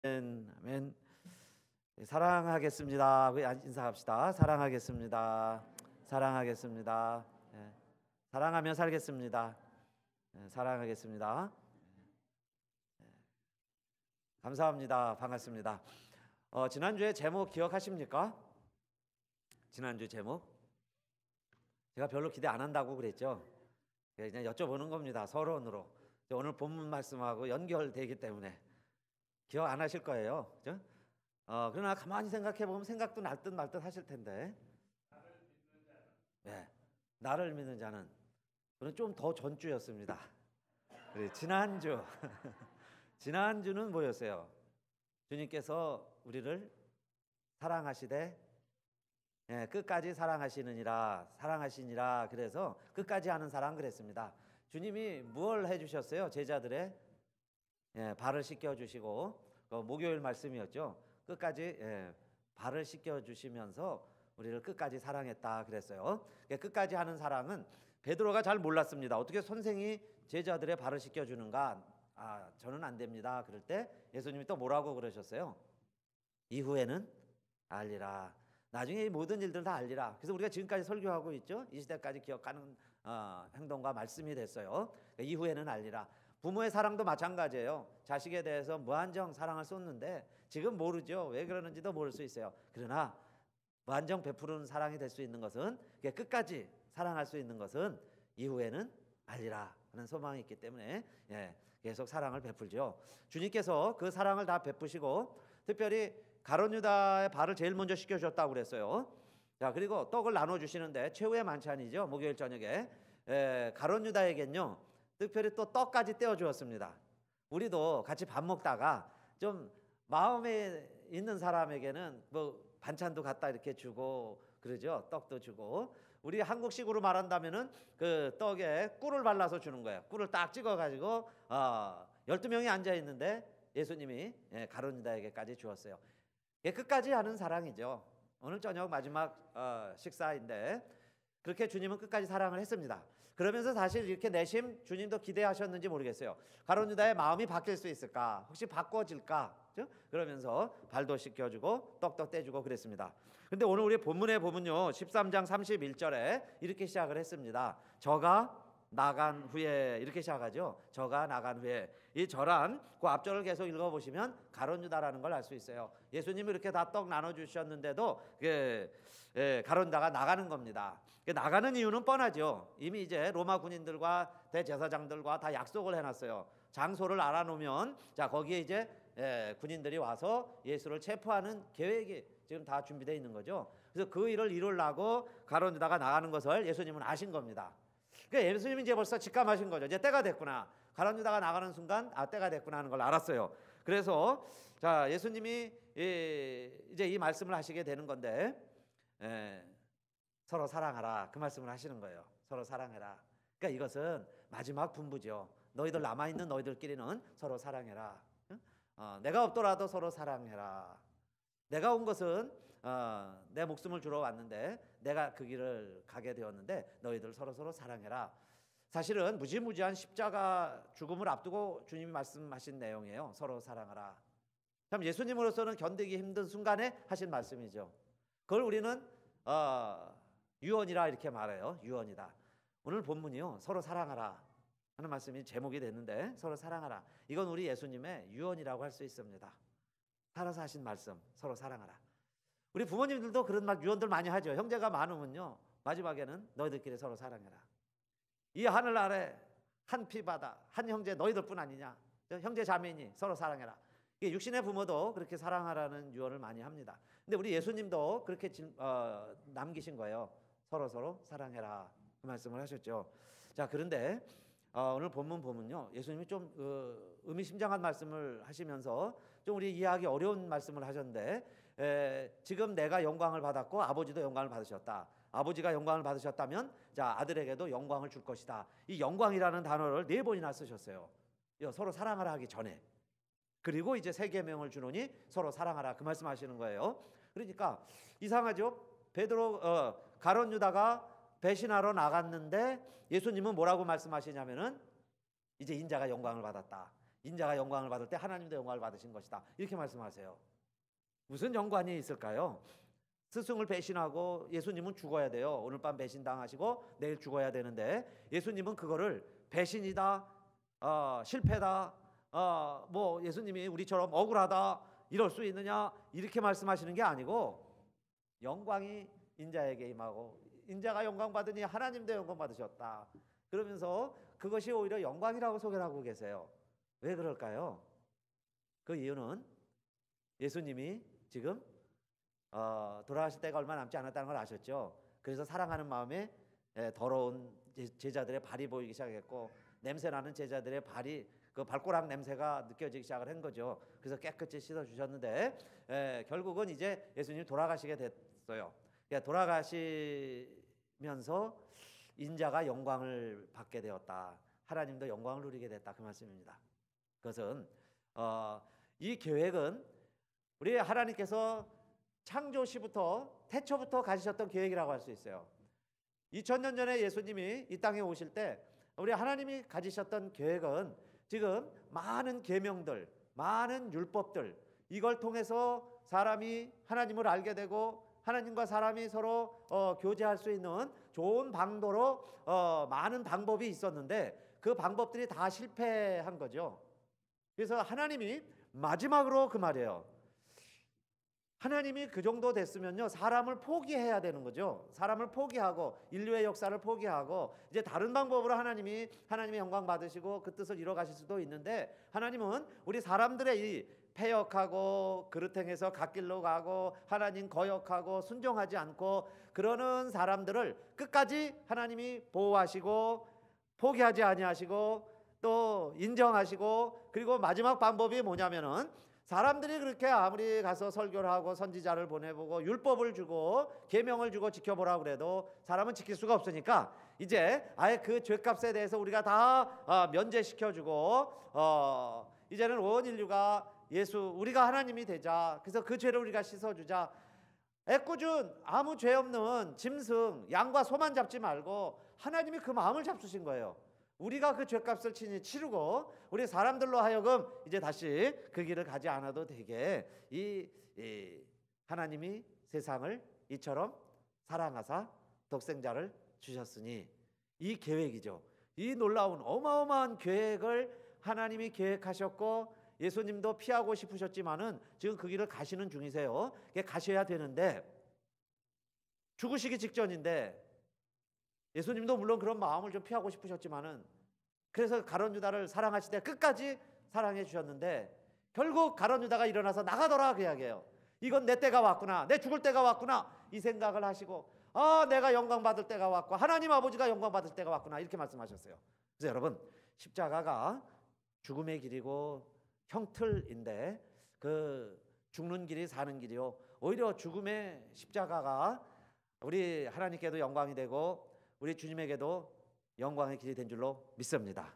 아멘. 사랑하겠습니다. 우리 인사합시다. 사랑하겠습니다. 사랑하겠습니다. 예. 사랑하며 살겠습니다. 예, 사랑하겠습니다. 예. 감사합니다. 반갑습니다. 지난주에 제목 기억하십니까? 지난주 제목 제가 별로 기대 안 한다고 그랬죠. 그냥 여쭤보는 겁니다. 서론으로. 오늘 본문 말씀하고 연결되기 때문에 기억 안 하실 거예요. 그죠? 그러나 가만히 생각해 보면 생각도 날 듯 말 듯 하실 텐데. 네, 나를 믿는 자는. 그는 좀 더 전주였습니다. 지난주 지난주는 뭐였어요? 주님께서 우리를 사랑하시되 끝까지 사랑하시니라. 그래서 끝까지 하는 사랑 그랬습니다. 주님이 뭘 해주셨어요? 제자들의 발을 씻겨주시고, 목요일 말씀이었죠. 끝까지 발을 씻겨주시면서 우리를 끝까지 사랑했다 그랬어요. 끝까지 하는 사랑은 베드로가 잘 몰랐습니다. 어떻게 선생이 제자들의 발을 씻겨주는가? 저는 안 됩니다. 그럴 때 예수님이 또 뭐라고 그러셨어요? 이후에는 알리라. 나중에 이 모든 일들 다 알리라. 그래서 우리가 지금까지 설교하고 있죠. 이 시대까지 기억하는 행동과 말씀이 됐어요. 이후에는 알리라. 부모의 사랑도 마찬가지예요. 자식에 대해서 무한정 사랑을 쏟는데 지금 모르죠. 왜 그러는지도 모를 수 있어요. 그러나 무한정 베푸는 사랑이 될 수 있는 것은, 끝까지 사랑할 수 있는 것은 이후에는 알리라 하는 소망이 있기 때문에 계속 사랑을 베풀죠. 주님께서 그 사랑을 다 베푸시고 특별히 가룟 유다의 발을 제일 먼저 씻겨주셨다고 그랬어요. 자, 그리고 떡을 나눠주시는데 최후의 만찬이죠. 목요일 저녁에 가룟 유다에겐요 특별히 또 떡까지 떼어주었습니다. 우리도 같이 밥 먹다가 좀 마음에 있는 사람에게는 뭐 반찬도 갖다 이렇게 주고 그러죠. 떡도 주고. 우리 한국식으로 말한다면은 그 떡에 꿀을 발라서 주는 거예요. 꿀을 딱 찍어가지고 12명이 앉아 있는데 예수님이 가룟 유다에게까지 주었어요. 끝까지 하는 사랑이죠. 오늘 저녁 마지막 식사인데 그렇게 주님은 끝까지 사랑을 했습니다. 그러면서 사실 이렇게 내심 주님도 기대하셨는지 모르겠어요. 가룟 유다의 마음이 바뀔 수 있을까? 혹시 바꿔질까? 그렇죠? 그러면서 발도 씻겨주고 떡도 떼주고 그랬습니다. 근데 오늘 우리 본문에 보면요 13장 31절에 이렇게 시작을 했습니다. 저가 나간 후에, 이렇게 시작하죠. 저가 나간 후에. 이 저란 그 앞절을 계속 읽어보시면 가룟 유다라는 걸 알 수 있어요. 예수님이 이렇게 다 떡 나눠주셨는데도 가룟 유다가 나가는 겁니다. 나가는 이유는 뻔하죠. 이미 이제 로마 군인들과 대제사장들과 다 약속을 해놨어요. 장소를 알아놓으면 자 거기에 이제 군인들이 와서 예수를 체포하는 계획이 지금 다 준비되어 있는 거죠. 그래서 그 일을 이루려고 가룟 유다가 나가는 것을 예수님은 아신 겁니다. 그러니까 예수님이 이제 벌써 직감하신 거죠. 이제 때가 됐구나. 가룟 유다가 나가는 순간 때가 됐구나 하는 걸 알았어요. 그래서 자 예수님이 이제 이 말씀을 하시게 되는 건데 서로 사랑하라 그 말씀을 하시는 거예요. 서로 사랑해라. 그러니까 이것은 마지막 분부죠. 너희들 남아있는 너희들끼리는 서로 사랑해라. 내가 없더라도 서로 사랑해라. 내가 온 것은 내 목숨을 주러 왔는데 내가 그 길을 가게 되었는데 너희들 서로 사랑해라. 사실은 무지무지한 십자가 죽음을 앞두고 주님이 말씀하신 내용이에요. 서로 사랑하라. 참 예수님으로서는 견디기 힘든 순간에 하신 말씀이죠. 그걸 우리는 유언이라 이렇게 말해요. 유언이다. 오늘 본문이요 서로 사랑하라 하는 말씀이 제목이 됐는데 서로 사랑하라. 이건 우리 예수님의 유언이라고 할 수 있습니다. 살아서 하신 말씀, 서로 사랑하라. 우리 부모님들도 그런 막 유언들 많이 하죠. 형제가 많으면요 마지막에는 너희들끼리 서로 사랑해라. 이 하늘 아래 한 피바다 한 형제 너희들뿐 아니냐. 형제 자매니 서로 사랑해라. 육신의 부모도 그렇게 사랑하라는 유언을 많이 합니다. 근데 우리 예수님도 그렇게 남기신 거예요. 서로 사랑해라 그 말씀을 하셨죠. 자 그런데 오늘 본문 보면요 예수님이 좀 의미심장한 말씀을 하시면서 좀 우리 이해하기 어려운 말씀을 하셨는데 지금 내가 영광을 받았고 아버지도 영광을 받으셨다. 아버지가 영광을 받으셨다면 자 아들에게도 영광을 줄 것이다. 이 영광이라는 단어를 4번이나 쓰셨어요. 서로 사랑하라 하기 전에. 그리고 이제 새 계명을 주노니 서로 사랑하라 그 말씀하시는 거예요. 그러니까 이상하죠. 가룟 유다가 배신하러 나갔는데 예수님은 뭐라고 말씀하시냐면은 이제 인자가 영광을 받았다. 인자가 영광을 받을 때 하나님도 영광을 받으신 것이다. 이렇게 말씀하세요. 무슨 연관이 있을까요? 스승을 배신하고 예수님은 죽어야 돼요. 오늘 밤 배신당하시고 내일 죽어야 되는데 예수님은 그거를 배신이다, 실패다, 뭐 예수님이 우리처럼 억울하다 이럴 수 있느냐 이렇게 말씀하시는 게 아니고 영광이 인자에게 임하고 인자가 영광 받으니 하나님도 영광 받으셨다. 그러면서 그것이 오히려 영광이라고 소개를 하고 계세요. 왜 그럴까요? 그 이유는 예수님이 지금 돌아가실 때가 얼마 남지 않았다는 걸 아셨죠. 그래서 사랑하는 마음에 더러운 제자들의 발이 보이기 시작했고 냄새나는 제자들의 발이 그 발꼬락 냄새가 느껴지기 시작을 한 거죠. 그래서 깨끗이 씻어 주셨는데 결국은 이제 예수님이 돌아가시게 됐어요. 그러니까 돌아가시면서 인자가 영광을 받게 되었다. 하나님도 영광을 누리게 됐다. 그 말씀입니다. 그것은 이 계획은 우리 하나님께서 창조 시부터 태초부터 가지셨던 계획이라고 할 수 있어요. 2000년 전에 예수님이 이 땅에 오실 때 우리 하나님이 가지셨던 계획은 지금 많은 계명들, 많은 율법들 이걸 통해서 사람이 하나님을 알게 되고 하나님과 사람이 서로 교제할 수 있는 좋은 방도로 많은 방법이 있었는데 그 방법들이 다 실패한 거죠. 그래서 하나님이 마지막으로 그 말이에요. 하나님이 그 정도 됐으면요 사람을 포기해야 되는 거죠. 사람을 포기하고 인류의 역사를 포기하고 이제 다른 방법으로 하나님의 영광 받으시고 그 뜻을 이뤄가실 수도 있는데 하나님은 우리 사람들의 이 패역하고 그릇행해서 갓길로 가고 하나님 거역하고 순종하지 않고 그러는 사람들을 끝까지 하나님이 보호하시고 포기하지 아니하시고 또 인정하시고 그리고 마지막 방법이 뭐냐면은 사람들이 그렇게 아무리 가서 설교를 하고 선지자를 보내보고 율법을 주고 계명을 주고 지켜보라고 그래도 사람은 지킬 수가 없으니까 이제 아예 그 죄값에 대해서 우리가 다 면제시켜주고 이제는 온 인류가 우리가 하나님이 되자. 그래서 그 죄를 우리가 씻어주자. 애꿎은 아무 죄 없는 짐승 양과 소만 잡지 말고 하나님이 그 마음을 잡수신 거예요. 우리가 그 죄값을 친히 치르고 우리 사람들로 하여금 이제 다시 그 길을 가지 않아도 되게 이 하나님이 세상을 이처럼 사랑하사 독생자를 주셨으니 이 계획이죠. 이 놀라운 어마어마한 계획을 하나님이 계획하셨고 예수님도 피하고 싶으셨지만은 지금 그 길을 가시는 중이세요. 가셔야 되는데 죽으시기 직전인데 예수님도 물론 그런 마음을 좀 피하고 싶으셨지만은 그래서 가룟 유다를 사랑하실 때 끝까지 사랑해 주셨는데 결국 가룟 유다가 일어나서 나가더라 그 이야기예요. 이건 내 때가 왔구나. 내 죽을 때가 왔구나. 이 생각을 하시고 내가 영광 받을 때가 왔고 하나님 아버지가 영광 받을 때가 왔구나 이렇게 말씀하셨어요. 그래서 여러분 십자가가 죽음의 길이고 형틀인데 그 죽는 길이 사는 길이요. 오히려 죽음의 십자가가 우리 하나님께도 영광이 되고 우리 주님에게도 영광의 길이 된 줄로 믿습니다.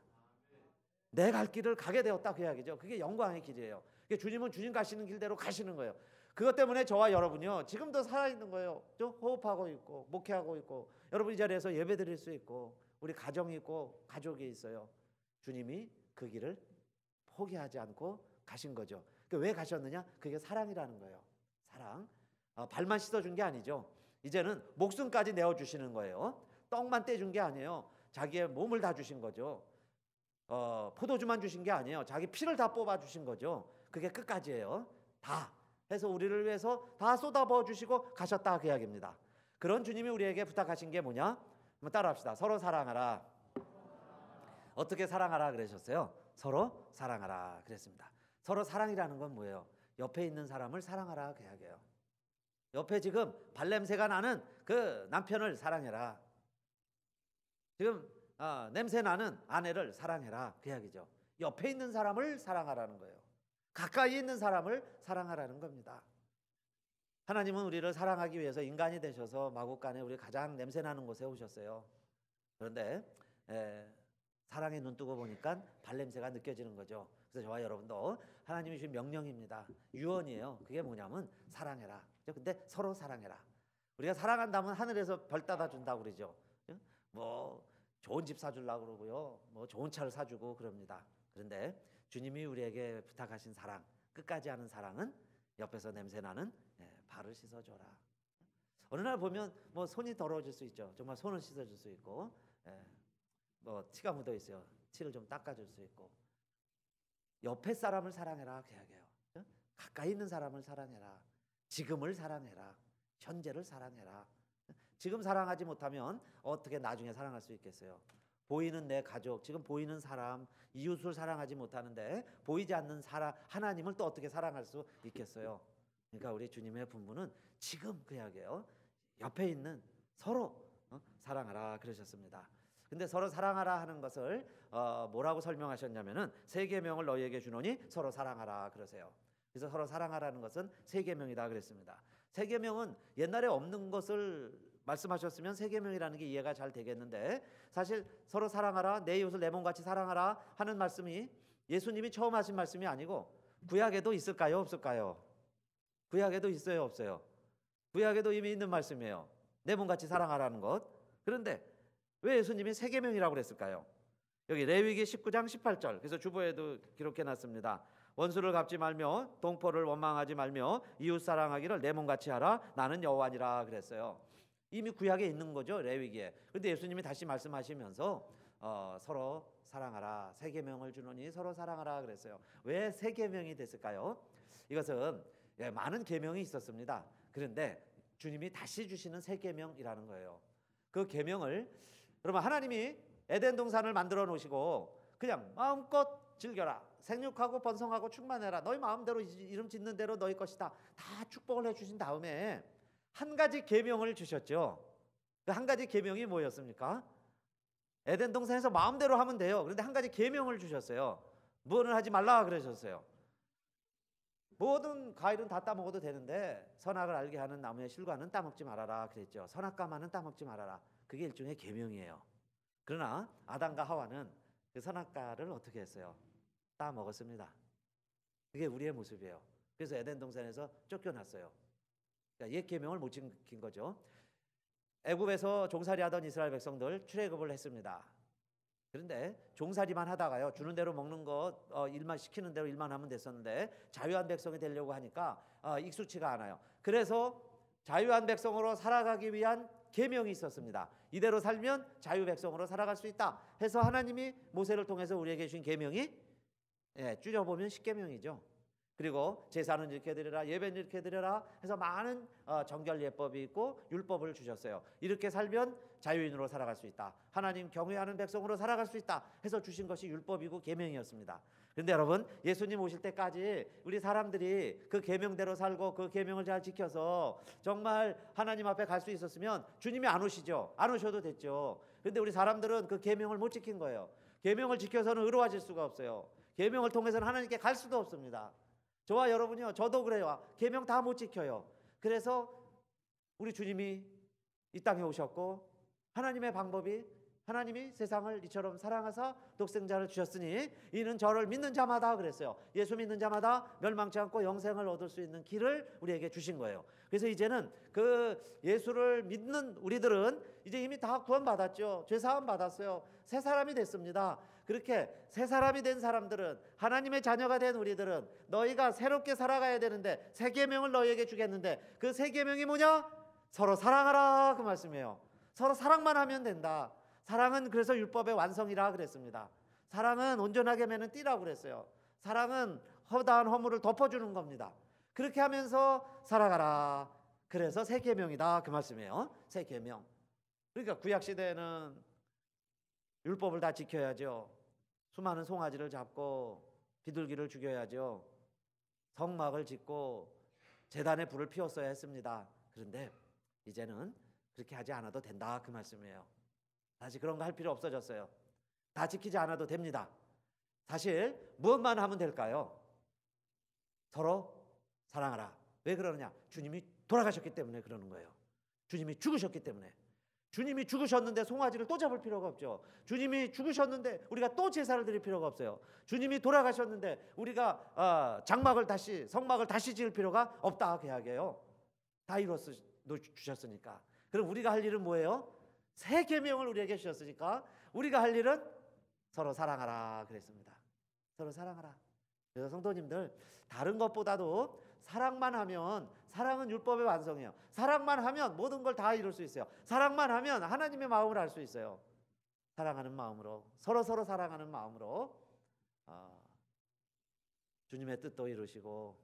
내 갈 길을 가게 되었다 그 이야기죠. 그게 영광의 길이에요. 주님은 주님 가시는 길대로 가시는 거예요. 그것 때문에 저와 여러분이요 지금도 살아있는 거예요. 좀 호흡하고 있고 목회하고 있고 여러분 이 자리에서 예배 드릴 수 있고 우리 가정이 있고 가족이 있어요. 주님이 그 길을 포기하지 않고 가신 거죠. 왜 가셨느냐? 그게 사랑이라는 거예요. 사랑. 발만 씻어준 게 아니죠. 이제는 목숨까지 내어주시는 거예요. 떡만 떼준 게 아니에요. 자기의 몸을 다 주신 거죠. 포도주만 주신 게 아니에요. 자기 피를 다 뽑아주신 거죠. 그게 끝까지예요. 다 해서 우리를 위해서 다 쏟아부어 주시고 가셨다 그 이야기입니다. 그런 주님이 우리에게 부탁하신 게 뭐냐? 한번 따라합시다. 서로 사랑하라. 어떻게 사랑하라 그러셨어요? 서로 사랑하라 그랬습니다. 서로 사랑이라는 건 뭐예요? 옆에 있는 사람을 사랑하라 그 이야기예요. 옆에 지금 발냄새가 나는 그 남편을 사랑해라. 지금 냄새 나는 아내를 사랑해라 그 이야기죠. 옆에 있는 사람을 사랑하라는 거예요. 가까이 있는 사람을 사랑하라는 겁니다. 하나님은 우리를 사랑하기 위해서 인간이 되셔서 마국간에 우리 가장 냄새 나는 곳에 오셨어요. 그런데 사랑의 눈 뜨고 보니까 발냄새가 느껴지는 거죠. 그래서 저와 여러분도 하나님이 주신 명령입니다. 유언이에요. 그게 뭐냐면 사랑해라. 근데 서로 사랑해라. 우리가 사랑한다면 하늘에서 별 따다 준다고 그러죠. 뭐 좋은 집 사주려고 그러고요. 뭐 좋은 차를 사주고 그럽니다. 그런데 주님이 우리에게 부탁하신 사랑, 끝까지 하는 사랑은 옆에서 냄새나는 발을 씻어줘라. 어느 날 보면 뭐 손이 더러워질 수 있죠. 정말 손을 씻어줄 수 있고, 뭐 티가 묻어 있어요. 티를 좀 닦아줄 수 있고. 옆에 사람을 사랑해라 그 이야기예요. 가까이 있는 사람을 사랑해라. 지금을 사랑해라. 현재를 사랑해라. 지금 사랑하지 못하면 어떻게 나중에 사랑할 수 있겠어요? 보이는 내 가족, 지금 보이는 사람, 이웃을 사랑하지 못하는데 보이지 않는 사람, 하나님을 또 어떻게 사랑할 수 있겠어요? 그러니까 우리 주님의 분부는 지금 그 이야기예요. 옆에 있는 서로 사랑하라 그러셨습니다. 근데 서로 사랑하라 하는 것을 뭐라고 설명하셨냐면은 세 계명을 너희에게 주노니 서로 사랑하라 그러세요. 그래서 서로 사랑하라는 것은 세 계명이다 그랬습니다. 세 계명은 옛날에 없는 것을 말씀하셨으면 세 계명이라는 게 이해가 잘 되겠는데, 사실 서로 사랑하라, 내 이웃을 내 몸같이 사랑하라 하는 말씀이 예수님이 처음 하신 말씀이 아니고 구약에도 있을까요, 없을까요? 구약에도 있어요, 없어요? 구약에도 이미 있는 말씀이에요. 내 몸같이 사랑하라는 것. 그런데 왜 예수님이 세 계명이라고 그랬을까요? 여기 레위기 19장 18절, 그래서 주보에도 기록해 놨습니다. 원수를 갚지 말며 동포를 원망하지 말며 이웃 사랑하기를 내 몸같이 하라. 나는 여호와니라 그랬어요. 이미 구약에 있는 거죠, 레위기에. 그런데 예수님이 다시 말씀하시면서 서로 사랑하라, 세 계명을 주노니 서로 사랑하라 그랬어요. 왜 세 계명이 됐을까요? 이것은 많은 계명이 있었습니다. 그런데 주님이 다시 주시는 세 계명이라는 거예요. 그 계명을, 여러분, 하나님이 에덴 동산을 만들어 놓으시고 그냥 마음껏 즐겨라, 생육하고 번성하고 충만해라, 너희 마음대로 이름 짓는 대로 너희 것이다, 다 축복을 해주신 다음에 한 가지 계명을 주셨죠. 그 한 가지 계명이 뭐였습니까? 에덴 동산에서 마음대로 하면 돼요. 그런데 한 가지 계명을 주셨어요. 무엇을 하지 말라 그러셨어요. 모든 과일은 다 따먹어도 되는데 선악을 알게 하는 나무의 실과는 따먹지 말아라 그랬죠. 선악과만은 따먹지 말아라. 그게 일종의 계명이에요. 그러나 아담과 하와는 그 선악과를 어떻게 했어요? 따먹었습니다. 그게 우리의 모습이에요. 그래서 에덴 동산에서 쫓겨났어요. 그러니까 옛 계명을 못 지킨 거죠. 애굽에서 종살이하던 이스라엘 백성들 출애굽을 했습니다. 그런데 종살이만 하다가요, 주는 대로 먹는 것, 일만 시키는 대로 일만 하면 됐었는데 자유한 백성이 되려고 하니까 익숙치가 않아요. 그래서 자유한 백성으로 살아가기 위한 계명이 있었습니다. 이대로 살면 자유 백성으로 살아갈 수 있다 해서 하나님이 모세를 통해서 우리에게 주신 계명이 줄여보면 10계명이죠. 그리고 제사는 이렇게 드려라, 예배는 이렇게 드려라 해서 많은 정결 예법이 있고 율법을 주셨어요. 이렇게 살면 자유인으로 살아갈 수 있다, 하나님 경외하는 백성으로 살아갈 수 있다 해서 주신 것이 율법이고 계명이었습니다. 그런데 여러분, 예수님 오실 때까지 우리 사람들이 그 계명대로 살고 그 계명을 잘 지켜서 정말 하나님 앞에 갈 수 있었으면 주님이 안 오시죠. 안 오셔도 됐죠. 그런데 우리 사람들은 그 계명을 못 지킨 거예요. 계명을 지켜서는 의로워질 수가 없어요. 계명을 통해서는 하나님께 갈 수도 없습니다. 저와 여러분이요, 저도 그래요. 계명 다 못 지켜요. 그래서 우리 주님이 이 땅에 오셨고, 하나님의 방법이, 하나님이 세상을 이처럼 사랑하사 독생자를 주셨으니 이는 저를 믿는 자마다 그랬어요. 예수 믿는 자마다 멸망치 않고 영생을 얻을 수 있는 길을 우리에게 주신 거예요. 그래서 이제는 그 예수를 믿는 우리들은 이제 이미 다 구원받았죠. 죄사함 받았어요. 새 사람이 됐습니다. 그렇게 새 사람이 된 사람들은, 하나님의 자녀가 된 우리들은 너희가 새롭게 살아가야 되는데 새 계명을 너희에게 주겠는데 그 새 계명이 뭐냐? 서로 사랑하라 그 말씀이에요. 서로 사랑만 하면 된다. 사랑은 그래서 율법의 완성이라 그랬습니다. 사랑은 온전하게 매는 띠라고 그랬어요. 사랑은 허다한 허물을 덮어주는 겁니다. 그렇게 하면서 살아가라. 그래서 새 계명이다 그 말씀이에요. 새 계명. 그러니까 구약 시대에는 율법을 다 지켜야죠. 수많은 송아지를 잡고 비둘기를 죽여야죠. 성막을 짓고 제단에 불을 피웠어야 했습니다. 그런데 이제는 그렇게 하지 않아도 된다 그 말씀이에요. 다시 그런 거 할 필요 없어졌어요. 다 지키지 않아도 됩니다. 사실 무엇만 하면 될까요? 서로 사랑하라. 왜 그러느냐? 주님이 돌아가셨기 때문에 그러는 거예요. 주님이 죽으셨기 때문에. 주님이 죽으셨는데 송아지를 또 잡을 필요가 없죠. 주님이 죽으셨는데 우리가 또 제사를 드릴 필요가 없어요. 주님이 돌아가셨는데 우리가 성막을 다시 지을 필요가 없다 그 이야기예요. 다 주셨으니까. 그럼 우리가 할 일은 뭐예요? 새 계명을 우리에게 주셨으니까 우리가 할 일은 서로 사랑하라 그랬습니다. 서로 사랑하라. 그래서 성도님들, 다른 것보다도 사랑만 하면, 사랑은 율법의 완성이에요. 사랑만 하면 모든 걸 다 이룰 수 있어요. 사랑만 하면 하나님의 마음을 알 수 있어요. 사랑하는 마음으로, 서로 사랑하는 마음으로 주님의 뜻도 이루시고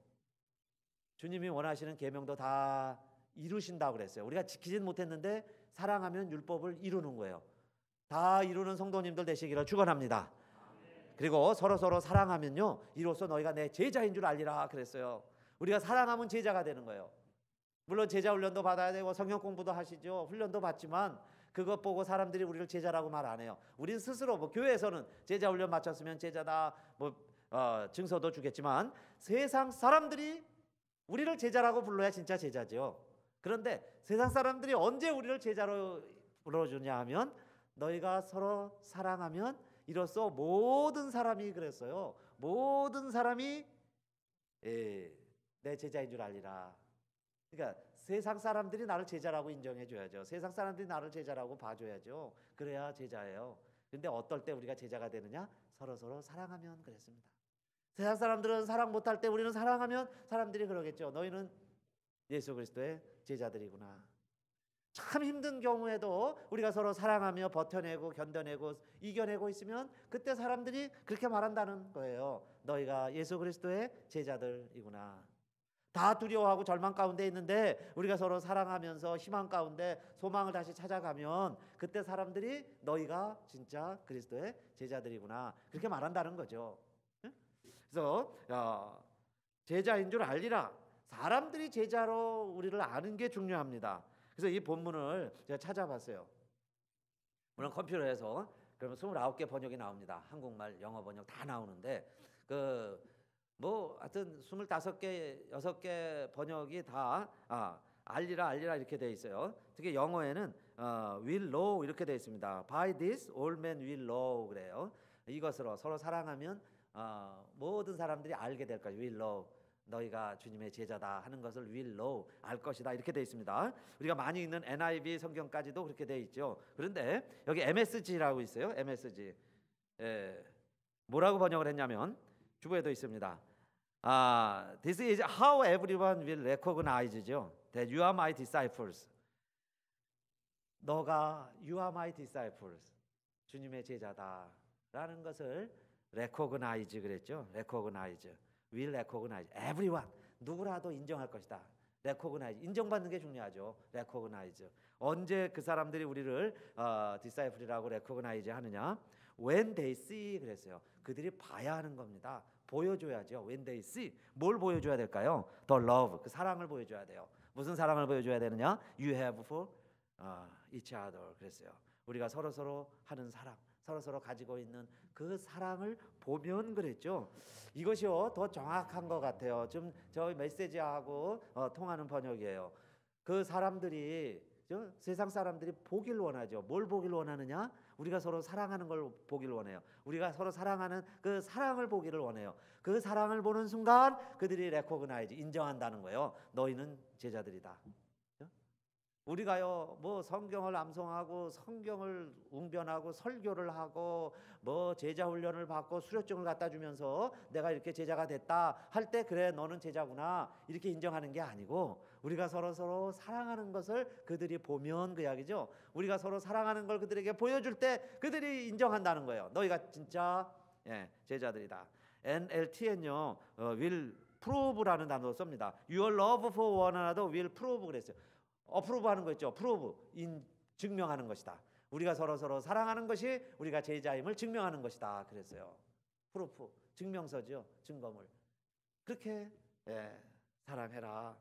주님이 원하시는 계명도 다 이루신다고 그랬어요. 우리가 지키진 못했는데 사랑하면 율법을 이루는 거예요. 다 이루는 성도님들 되시기를 축원합니다. 그리고 서로 사랑하면요, 이로써 너희가 내 제자인 줄 알리라 그랬어요. 우리가 사랑하면 제자가 되는 거예요. 물론 제자 훈련도 받아야 되고 성경 공부도 하시죠. 훈련도 받지만 그것 보고 사람들이 우리를 제자라고 말 안 해요. 우린 스스로, 교회에서는 제자 훈련 마쳤으면 제자다, 증서도 주겠지만 세상 사람들이 우리를 제자라고 불러야 진짜 제자죠. 그런데 세상 사람들이 언제 우리를 제자로 불러주냐 하면, 너희가 서로 사랑하면 이로써 모든 사람이, 그랬어요, 모든 사람이 내 제자인 줄 알리라. 그러니까 세상 사람들이 나를 제자라고 인정해 줘야죠. 세상 사람들이 나를 제자라고 봐줘야죠. 그래야 제자예요. 근데 어떨 때 우리가 제자가 되느냐? 서로 사랑하면 그랬습니다. 세상 사람들은 사랑 못할 때 우리는 사랑하면 사람들이 그러겠죠. 너희는 예수 그리스도의 제자들이구나. 참 힘든 경우에도 우리가 서로 사랑하며 버텨내고 견뎌내고 이겨내고 있으면 그때 사람들이 그렇게 말한다는 거예요. 너희가 예수 그리스도의 제자들이구나. 다 두려워하고 절망 가운데 있는데 우리가 서로 사랑하면서 희망 가운데 소망을 다시 찾아가면 그때 사람들이 너희가 진짜 그리스도의 제자들이구나, 그렇게 말한다는 거죠. 그래서 제자인 줄 알리라. 사람들이 제자로 우리를 아는 게 중요합니다. 그래서 이 본문을 제가 찾아봤어요. 물론 컴퓨터에서 그러면 29개 번역이 나옵니다. 한국말, 영어 번역 다 나오는데 하여튼 25개, 6개 번역이 다 알리라 이렇게 돼 있어요. 특히 영어에는 will know 이렇게 돼 있습니다. By this all men will know 그래요. 이것으로 서로 사랑하면 모든 사람들이 알게 될 것이 will know. 너희가 주님의 제자다 하는 것을 will know, 알 것이다, 이렇게 되어 있습니다. 우리가 많이 읽는 NIV 성경까지도 그렇게 되어 있죠. 그런데 여기 MSG라고 있어요. MSG. 뭐라고 번역을 했냐면 주부에도 있습니다. This is how everyone will recognize죠. That you are my disciples. 너가 you are my disciples. 주님의 제자다라는 것을 recognize 그랬죠. recognize. will recognize everyone. 누구라도 인정할 것이다. recognize. 인정받는 게 중요하죠. recognize. 언제 그 사람들이 우리를 disciple이라고 recognize 하느냐? When they see 그랬어요. 그들이 봐야 하는 겁니다. 보여줘야죠. When they see. 뭘 보여줘야 될까요? The love. 그 사랑을 보여줘야 돼요. 무슨 사랑을 보여줘야 되느냐? You have for each other 그랬어요. 우리가 서로 하는 사랑, 서로 가지고 있는 그 사랑을 보면 그랬죠. 이것이요 더 정확한 것 같아요. 좀 저희 메시지하고 통하는 번역이에요. 그 사람들이, 세상 사람들이 보길 원하죠. 뭘 보길 원하느냐? 우리가 서로 사랑하는 걸 보길 원해요. 우리가 서로 사랑하는 그 사랑을 보기를 원해요. 그 사랑을 보는 순간 그들이 recognize, 인정한다는 거예요. 너희는 제자들이다. 우리가요 성경을 암송하고 성경을 웅변하고 설교를 하고 제자 훈련을 받고 수료증을 갖다 주면서 내가 이렇게 제자가 됐다 할 때 그래 너는 제자구나 이렇게 인정하는 게 아니고, 우리가 서로 사랑하는 것을 그들이 보면 그 이야기죠. 우리가 서로 사랑하는 걸 그들에게 보여줄 때 그들이 인정한다는 거예요. 너희가 진짜 제자들이다. NLT는요 will prove라는 단어를 씁니다. Your love for one another will prove 그랬어요. 어프로브 하는 거 있죠. 프로브, 증명하는 것이다. 우리가 서로 사랑하는 것이 우리가 제자임을 증명하는 것이다 그랬어요. 프로프, 증명서죠. 증거물. 그렇게 사랑해라.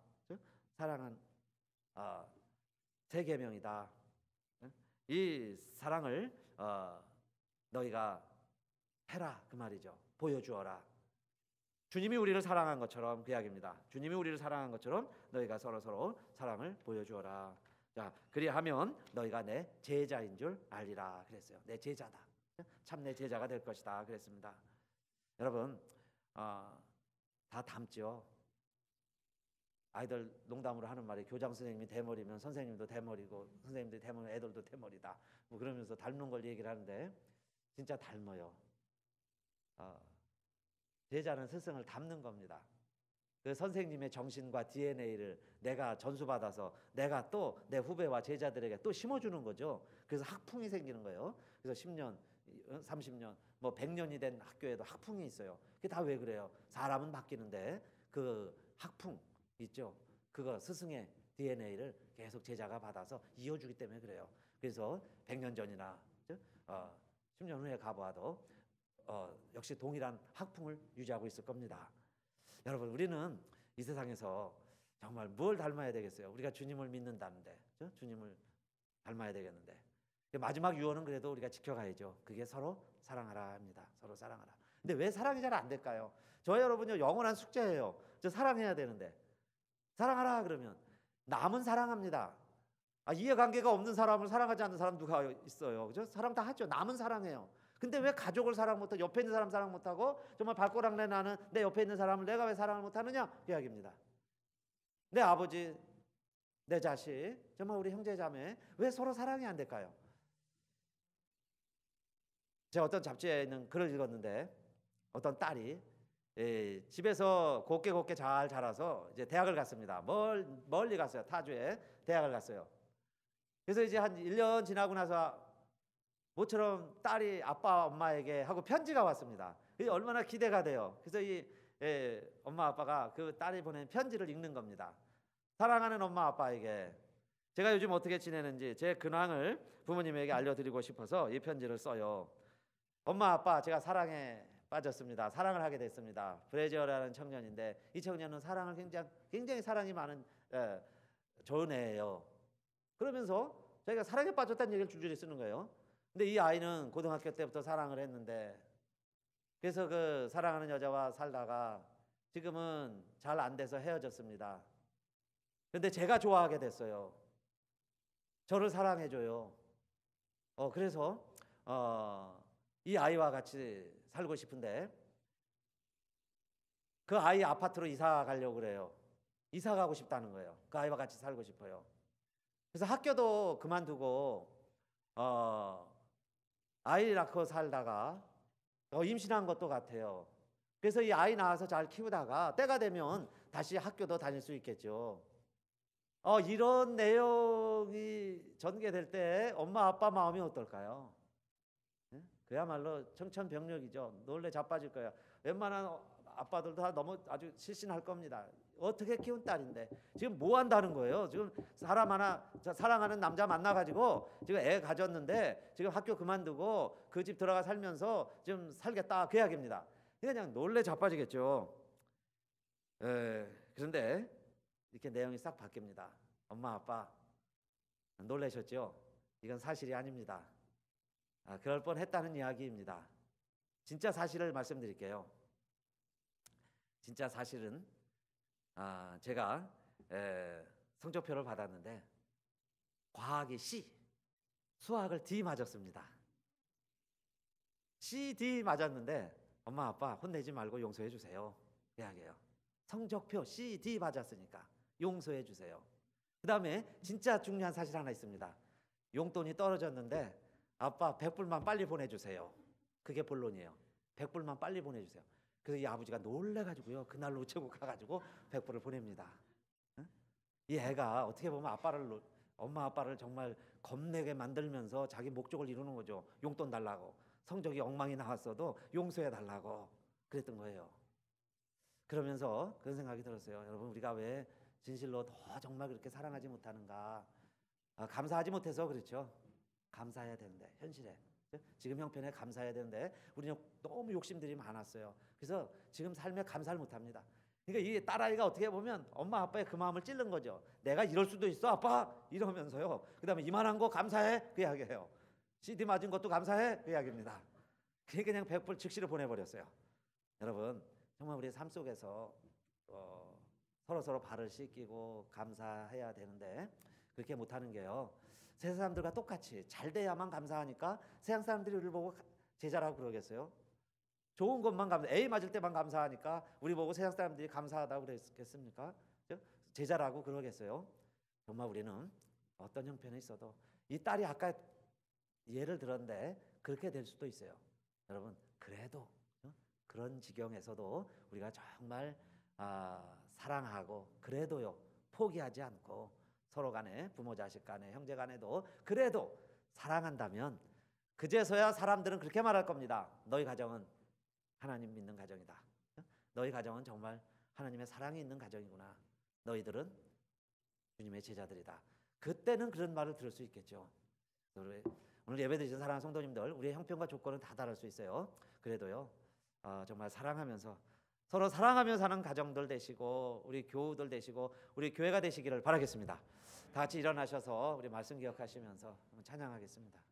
사랑은 새 계명이다. 이 사랑을 너희가 해라 그 말이죠. 보여주어라. 주님이 우리를 사랑한 것처럼 그 이야기입니다. 주님이 우리를 사랑한 것처럼 너희가 서로 사랑을 보여주어라. 자, 그리하면 너희가 내 제자인 줄 알리라 그랬어요. 내 제자다. 참 내 제자가 될 것이다 그랬습니다. 여러분 다 닮죠. 아이들 농담으로 하는 말이 교장 선생님이 대머리면 선생님도 대머리고 선생님들이 대머리면 애들도 대머리다. 그러면서 닮는 걸 얘기를 하는데 진짜 닮아요. 제자는 스승을 닮는 겁니다. 그 선생님의 정신과 DNA를 내가 전수받아서 내가 또 내 후배와 제자들에게 또 심어주는 거죠. 그래서 학풍이 생기는 거예요. 그래서 10년, 30년, 뭐 100년이 된 학교에도 학풍이 있어요. 그게 다 왜 그래요? 사람은 바뀌는데 그 학풍 있죠. 그거 스승의 DNA를 계속 제자가 받아서 이어주기 때문에 그래요. 그래서 100년 전이나 10년 후에 가봐도 역시 동일한 학풍을 유지하고 있을 겁니다. 여러분, 우리는 이 세상에서 정말 뭘 닮아야 되겠어요? 우리가 주님을 믿는다는데, 그렇죠? 주님을 닮아야 되겠는데, 마지막 유언은 그래도 우리가 지켜가야죠. 그게 서로 사랑하라 합니다. 서로 사랑하라. 근데 왜 사랑이 잘 안 될까요? 저 여러분요, 영원한 숙제예요. 저 사랑해야 되는데, 사랑하라 그러면 남은 사랑합니다. 이해관계가 없는 사람을 사랑하지 않는 사람 누가 있어요? 그죠? 사랑 다 하죠. 남은 사랑해요. 근데 왜 가족을 사랑 못하고 옆에 있는 사람 사랑 못하고 정말 발꼬락내 나는 내 옆에 있는 사람을 내가 왜 사랑을 못하느냐? 그 이야기입니다. 내 아버지, 내 자식, 정말 우리 형제 자매 왜 서로 사랑이 안 될까요? 제가 어떤 잡지에 있는 글을 읽었는데 어떤 딸이 집에서 곱게 잘 자라서 이제 대학을 갔습니다. 멀리 갔어요. 타주에 대학을 갔어요. 그래서 이제 한 1년 지나고 나서 모처럼 딸이 아빠 엄마에게 하고 편지가 왔습니다. 그게 얼마나 기대가 돼요. 그래서 이 엄마 아빠가 그 딸이 보낸 편지를 읽는 겁니다. 사랑하는 엄마 아빠에게 제가 요즘 어떻게 지내는지 제 근황을 부모님에게 알려드리고 싶어서 이 편지를 써요. 엄마 아빠, 제가 사랑에 빠졌습니다. 사랑을 하게 됐습니다. 브래지어라는 청년인데 이 청년은 사랑을 굉장히 사랑이 많은 좋은 애예요. 그러면서 저희가 사랑에 빠졌다는 얘기를 줄줄이 쓰는 거예요. 근데 이 아이는 고등학교 때부터 사랑을 했는데 그래서 그 사랑하는 여자와 살다가 지금은 잘 안 돼서 헤어졌습니다. 근데 제가 좋아하게 됐어요. 저를 사랑해줘요. 그래서 이 아이와 같이 살고 싶은데 그 아이 아파트로 이사 가려고 그래요. 이사 가고 싶다는 거예요. 그 아이와 같이 살고 싶어요. 그래서 학교도 그만두고 아이 낳고 살다가 임신한 것도 같아요. 그래서 이 아이 낳아서 잘 키우다가 때가 되면 다시 학교도 다닐 수 있겠죠. 이런 내용이 전개될 때 엄마 아빠 마음이 어떨까요? 네? 그야말로 청천벽력이죠. 놀래 자빠질 거예요. 웬만한 아빠들도 다 너무 아주 실신할 겁니다. 어떻게 키운 딸인데 지금 뭐 한다는 거예요? 지금 사랑하는 남자 만나가지고 지금 애 가졌는데 지금 학교 그만두고 그 집 들어가 살면서 지금 살겠다 그 이야기입니다. 그냥 놀래 자빠지겠죠. 그런데 이렇게 내용이 싹 바뀝니다. 엄마 아빠 놀라셨죠? 이건 사실이 아닙니다. 그럴 뻔했다는 이야기입니다. 진짜 사실을 말씀드릴게요. 진짜 사실은 제가 성적표를 받았는데 과학이 C, 수학을 D 맞았습니다. C, D 맞았는데 엄마 아빠 혼내지 말고 용서해 주세요. 그 이야기예요. 성적표 C, D 맞았으니까 용서해 주세요. 그 다음에 진짜 중요한 사실 하나 있습니다. 용돈이 떨어졌는데 아빠 100불만 빨리 보내주세요. 그게 본론이에요. 100불만 빨리 보내주세요. 그래서 이 아버지가 놀래가지고요. 그날 우체국 가가지고 100불을 보냅니다. 응? 이 애가 어떻게 보면 엄마 아빠를 정말 겁내게 만들면서 자기 목적을 이루는 거죠. 용돈 달라고. 성적이 엉망이 나왔어도 용서해 달라고 그랬던 거예요. 그러면서 그런 생각이 들었어요. 여러분, 우리가 왜 진실로 더 정말 그렇게 사랑하지 못하는가? 감사하지 못해서 그렇죠. 감사해야 되는데 현실에 지금 형편에 감사해야 되는데 우리는 너무 욕심들이 많았어요. 그래서 지금 삶에 감사를 못합니다. 그러니까 이 딸아이가 어떻게 보면 엄마 아빠의 그 마음을 찔른 거죠. 내가 이럴 수도 있어 아빠 이러면서요. 그 다음에 이만한 거 감사해 그 이야기예요. CD 맞은 것도 감사해 그 이야기입니다. 그냥 100불 즉시로 보내버렸어요. 여러분, 정말 우리의 삶 속에서 서로 발을 씻기고 감사해야 되는데 그렇게 못하는 게요. 세상 사람들과 똑같이 잘 돼야만 감사하니까 세상 사람들이 우리를 보고 제자라고 그러겠어요? 좋은 것만 A 맞을 때만 감사하니까 우리 보고 세상 사람들이 감사하다고 그랬겠습니까? 제자라고 그러겠어요? 정말 우리는 어떤 형편에 있어도 이 딸이 아까 예를 들었는데 그렇게 될 수도 있어요. 여러분, 그래도 그런 지경에서도 우리가 정말 사랑하고 그래도요 포기하지 않고 서로 간에 부모 자식 간에 형제 간에도 그래도 사랑한다면 그제서야 사람들은 그렇게 말할 겁니다. 너희 가정은 하나님 믿는 가정이다. 너희 가정은 정말 하나님의 사랑이 있는 가정이구나. 너희들은 주님의 제자들이다. 그때는 그런 말을 들을 수 있겠죠. 오늘 예배드리신 사랑하는 성도님들, 우리의 형편과 조건은 다 다를 수 있어요. 그래도요 정말 사랑하면서 서로 사랑하며 사는 가정들 되시고 우리 교우들 되시고 우리 교회가 되시기를 바라겠습니다. 다 같이 일어나셔서 우리 말씀 기억하시면서 찬양하겠습니다.